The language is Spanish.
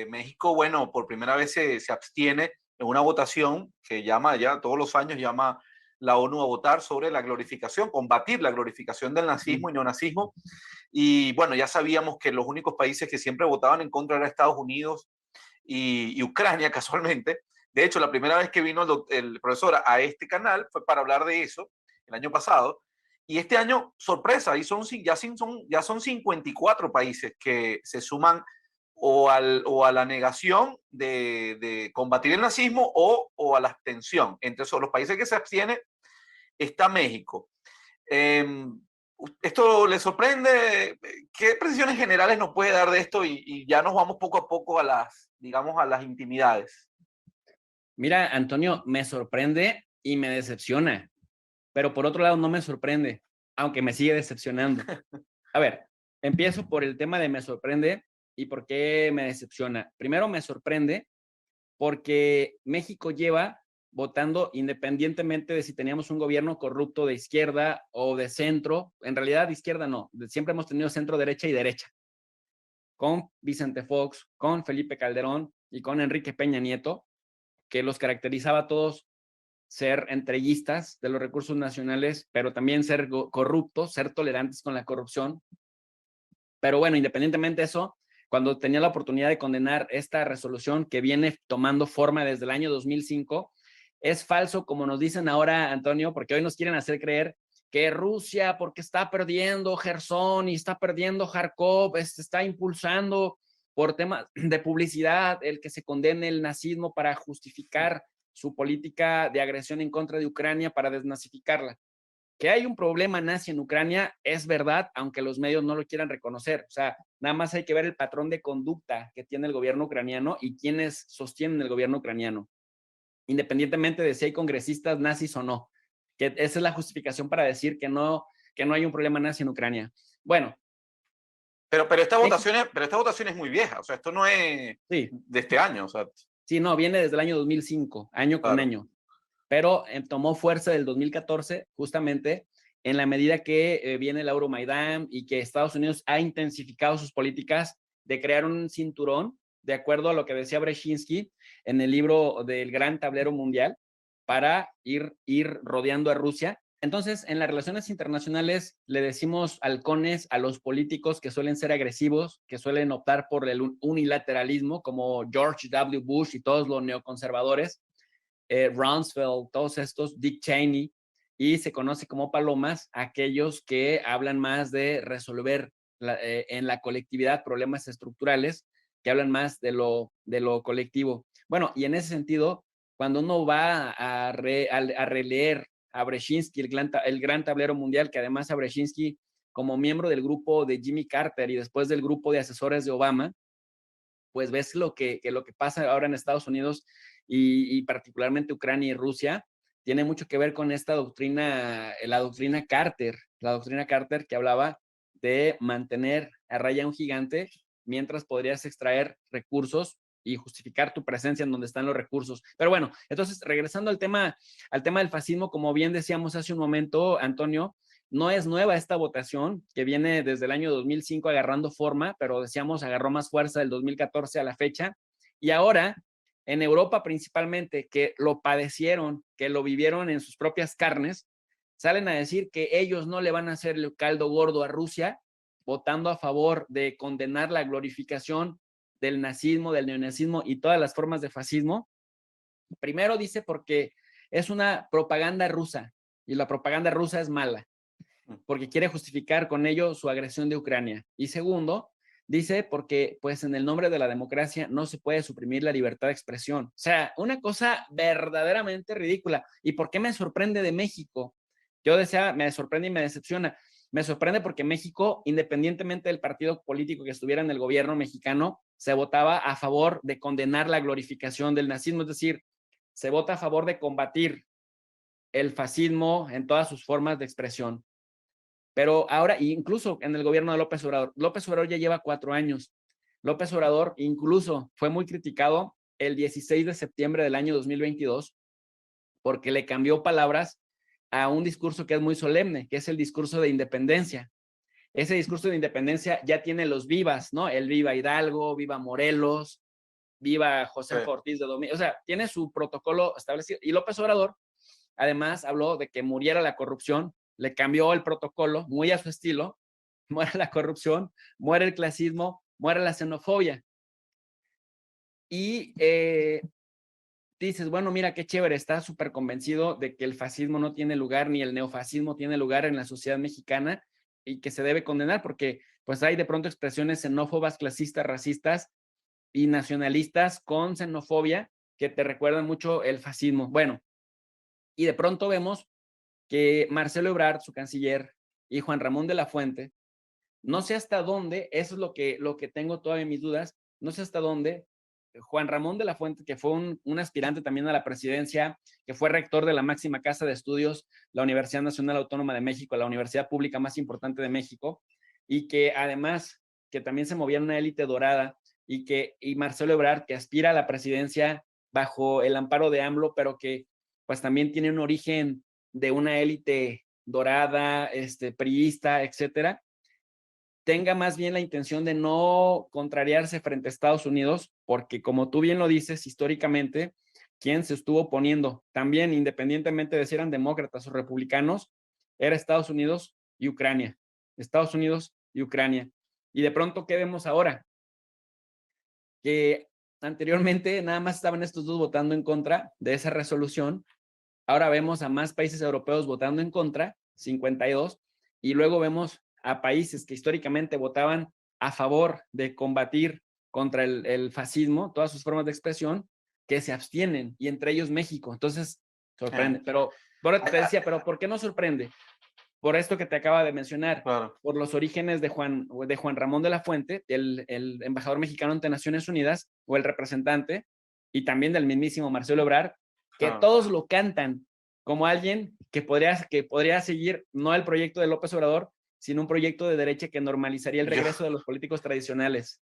México, bueno, por primera vez se abstiene en una votación que llama ya todos los años, llama la ONU a votar sobre la glorificación, combatir la glorificación del nazismo y neonazismo. Y bueno, ya sabíamos que los únicos países que siempre votaban en contra eran Estados Unidos y Ucrania, casualmente. De hecho, la primera vez que vino el profesor a este canal fue para hablar de eso, el año pasado. Y este año, sorpresa, ya son 54 países que se suman o a la negación de combatir el nazismo o a la abstención. Entre esos, los países que se abstienen está México. Eh, ¿Esto le sorprende? ¿Qué precisiones generales nos puede dar de esto? Y ya nos vamos poco a poco a las, digamos, a las intimidades. Mira, Antonio, me sorprende y me decepciona, pero por otro lado no me sorprende, aunque me sigue decepcionando. A ver, empiezo por el tema de me sorprende y por qué me decepciona. Primero me sorprende porque México lleva votando independientemente de si teníamos un gobierno corrupto de izquierda o de centro, en realidad de izquierda no, siempre hemos tenido centro, derecha y derecha, con Vicente Fox, con Felipe Calderón y con Enrique Peña Nieto, que los caracterizaba a todos ser entreguistas de los recursos nacionales, pero también ser corruptos, ser tolerantes con la corrupción. Pero bueno, independientemente de eso, cuando tenía la oportunidad de condenar esta resolución que viene tomando forma desde el año 2005, es falso, como nos dicen ahora, Antonio, porque hoy nos quieren hacer creer que Rusia, porque está perdiendo Gerson y está perdiendo Kharkov, está impulsando por temas de publicidad el que se condene el nazismo para justificar su política de agresión en contra de Ucrania para desnazificarla. Que hay un problema nazi en Ucrania es verdad, aunque los medios no lo quieran reconocer. O sea, nada más hay que ver el patrón de conducta que tiene el gobierno ucraniano y quienes sostienen el gobierno ucraniano, independientemente de si hay congresistas nazis o no. Que esa es la justificación para decir que no hay un problema nazi en Ucrania. Bueno, México, Pero esta votación es muy vieja, o sea, esto no es sí, de este año, o sea, sí, no, viene desde el año 2005, año con claro. año. Pero tomó fuerza del 2014 justamente en la medida que viene el Euromaidán y que Estados Unidos ha intensificado sus políticas de crear un cinturón, de acuerdo a lo que decía Brzezinski en el libro del Gran Tablero Mundial, para ir rodeando a Rusia. Entonces, en las relaciones internacionales le decimos halcones a los políticos que suelen ser agresivos, que suelen optar por el unilateralismo, como George W. Bush y todos los neoconservadores, Rumsfeld, todos estos, Dick Cheney, y se conoce como palomas aquellos que hablan más de resolver en la colectividad problemas estructurales, que hablan más de lo colectivo. Bueno, y en ese sentido, cuando uno va a releer a Brzezinski, el gran tablero mundial, que además a Brzezinski, como miembro del grupo de Jimmy Carter y después del grupo de asesores de Obama, pues ves lo que pasa ahora en Estados Unidos y particularmente Ucrania y Rusia, tiene mucho que ver con esta doctrina, la doctrina Carter que hablaba de mantener a raya un gigante mientras podrías extraer recursos y justificar tu presencia en donde están los recursos. Pero bueno, entonces regresando al tema del fascismo, como bien decíamos hace un momento, Antonio, no es nueva esta votación, que viene desde el año 2005 agarrando forma, pero decíamos agarró más fuerza del 2014 a la fecha. Y ahora, en Europa principalmente, que lo padecieron, que lo vivieron en sus propias carnes, salen a decir que ellos no le van a hacer el caldo gordo a Rusia, votando a favor de condenar la glorificación del nazismo, del neonazismo y todas las formas de fascismo. Primero dice porque es una propaganda rusa y la propaganda rusa es mala porque quiere justificar con ello su agresión de Ucrania. Y segundo, dice porque pues en el nombre de la democracia no se puede suprimir la libertad de expresión. O sea, una cosa verdaderamente ridícula. ¿Y por qué me sorprende de México? Yo decía, me sorprende y me decepciona. Me sorprende porque México, independientemente del partido político que estuviera en el gobierno mexicano, se votaba a favor de condenar la glorificación del nazismo, es decir, se vota a favor de combatir el fascismo en todas sus formas de expresión. Pero ahora, incluso en el gobierno de López Obrador ya lleva 4 años. López Obrador incluso fue muy criticado el 16 de septiembre del año 2022 porque le cambió palabras a un discurso que es muy solemne, que es el discurso de independencia. ese discurso de independencia ya tiene los vivas, ¿no? El viva Hidalgo, viva Morelos, viva Josefa Ortiz de Domínguez, o sea, tiene su protocolo establecido. Y López Obrador, además, habló de que muriera la corrupción, le cambió el protocolo, muy a su estilo, muere la corrupción, muere el clasismo, muere la xenofobia. Y dices, bueno, mira qué chévere, está súper convencido de que el fascismo no tiene lugar, ni el neofascismo tiene lugar en la sociedad mexicana y que se debe condenar porque pues hay de pronto expresiones xenófobas, clasistas, racistas y nacionalistas con xenofobia que te recuerdan mucho el fascismo. Bueno, y de pronto vemos que Marcelo Ebrard, su canciller, y Juan Ramón de la Fuente, no sé hasta dónde, eso es lo que tengo todavía mis dudas, no sé hasta dónde Juan Ramón de la Fuente, que fue un aspirante también a la presidencia, que fue rector de la máxima casa de estudios, la Universidad Nacional Autónoma de México, la universidad pública más importante de México, y que además, que también se movía en una élite dorada, y Marcelo Ebrard, que aspira a la presidencia bajo el amparo de AMLO, pero que pues también tiene un origen de una élite dorada, priista, etcétera, tenga más bien la intención de no contrariarse frente a Estados Unidos, porque como tú bien lo dices, históricamente, quien se estuvo oponiendo, también independientemente de si eran demócratas o republicanos, era Estados Unidos y Ucrania. Estados Unidos y Ucrania. Y de pronto, ¿qué vemos ahora? Que anteriormente nada más estaban estos dos votando en contra de esa resolución. Ahora vemos a más países europeos votando en contra, 52, y luego vemos a países que históricamente votaban a favor de combatir contra el fascismo, todas sus formas de expresión, que se abstienen, y entre ellos México. Entonces, sorprende. Pero, ahora te decía, pero ¿por qué no sorprende? Por esto que te acaba de mencionar, Claro. por los orígenes de Juan Ramón de la Fuente, el embajador mexicano ante Naciones Unidas, o el representante, y también del mismísimo Marcelo Ebrard, que Claro. todos lo cantan como alguien que podría seguir no el proyecto de López Obrador, sino un proyecto de derecha que normalizaría el regreso de los políticos tradicionales.